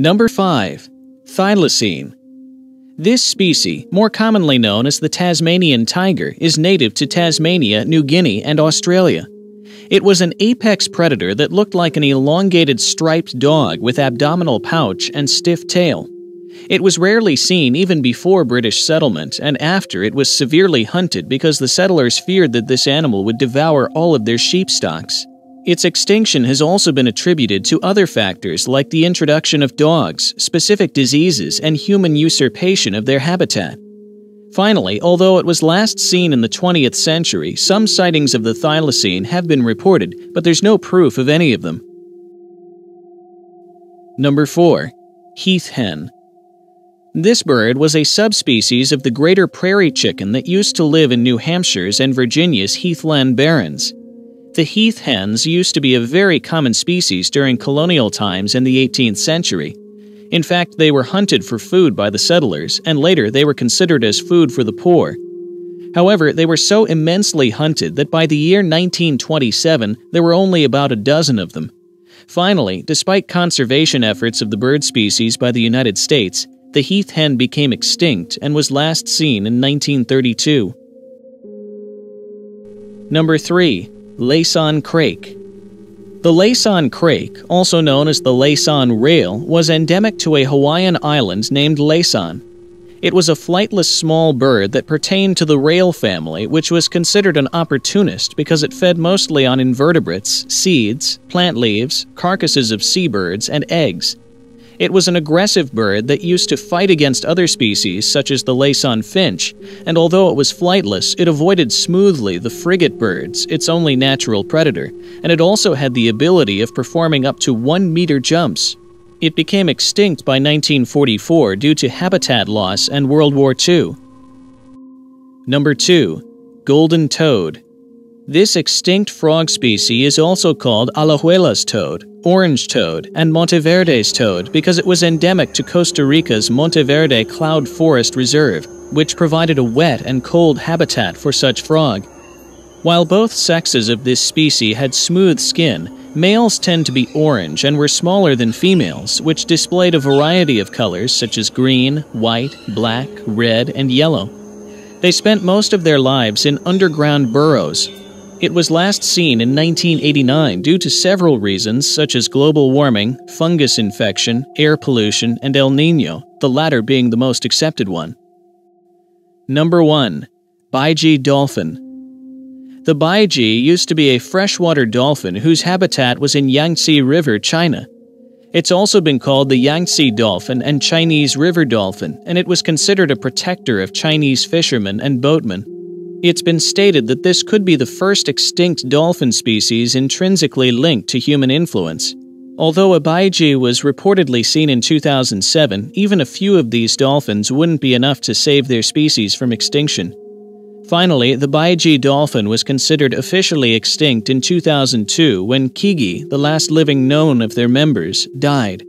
Number 5. Thylacine. This species, more commonly known as the Tasmanian tiger, is native to Tasmania, New Guinea, and Australia. It was an apex predator that looked like an elongated striped dog with abdominal pouch and stiff tail. It was rarely seen even before British settlement, and after it was severely hunted because the settlers feared that this animal would devour all of their sheep stocks. Its extinction has also been attributed to other factors like the introduction of dogs, specific diseases, and human usurpation of their habitat. Finally, although it was last seen in the 20th century, some sightings of the thylacine have been reported, but there's no proof of any of them. Number 4. Heath hen. This bird was a subspecies of the greater prairie chicken that used to live in New Hampshire's and Virginia's heathland barrens. The heath hens used to be a very common species during colonial times in the 18th century. In fact, they were hunted for food by the settlers, and later they were considered as food for the poor. However, they were so immensely hunted that by the year 1927, there were only about a dozen of them. Finally, despite conservation efforts of the bird species by the United States, the heath hen became extinct and was last seen in 1932. Number 3. Laysan crake. The Laysan crake, also known as the Laysan rail, was endemic to a Hawaiian island named Laysan. It was a flightless small bird that pertained to the rail family, which was considered an opportunist because it fed mostly on invertebrates, seeds, plant leaves, carcasses of seabirds, and eggs. It was an aggressive bird that used to fight against other species such as the Laysan finch, and although it was flightless, it avoided smoothly the frigate birds, its only natural predator, and it also had the ability of performing up to 1-meter jumps. It became extinct by 1944 due to habitat loss and World War II. Number 2. Golden toad. This extinct frog species is also called Alajuela's toad, orange toad, and Monteverde's toad because it was endemic to Costa Rica's Monteverde Cloud Forest Reserve, which provided a wet and cold habitat for such frog. While both sexes of this species had smooth skin, males tend to be orange and were smaller than females, which displayed a variety of colors such as green, white, black, red, and yellow. They spent most of their lives in underground burrows. It was last seen in 1989 due to several reasons such as global warming, fungus infection, air pollution, and El Niño, the latter being the most accepted one. Number 1. Baiji dolphin. The baiji used to be a freshwater dolphin whose habitat was in Yangtze River, China. It's also been called the Yangtze dolphin and Chinese river dolphin, and it was considered a protector of Chinese fishermen and boatmen. It's been stated that this could be the first extinct dolphin species intrinsically linked to human influence. Although a baiji was reportedly seen in 2007, even a few of these dolphins wouldn't be enough to save their species from extinction. Finally, the baiji dolphin was considered officially extinct in 2002 when Kigi, the last living known of their members, died.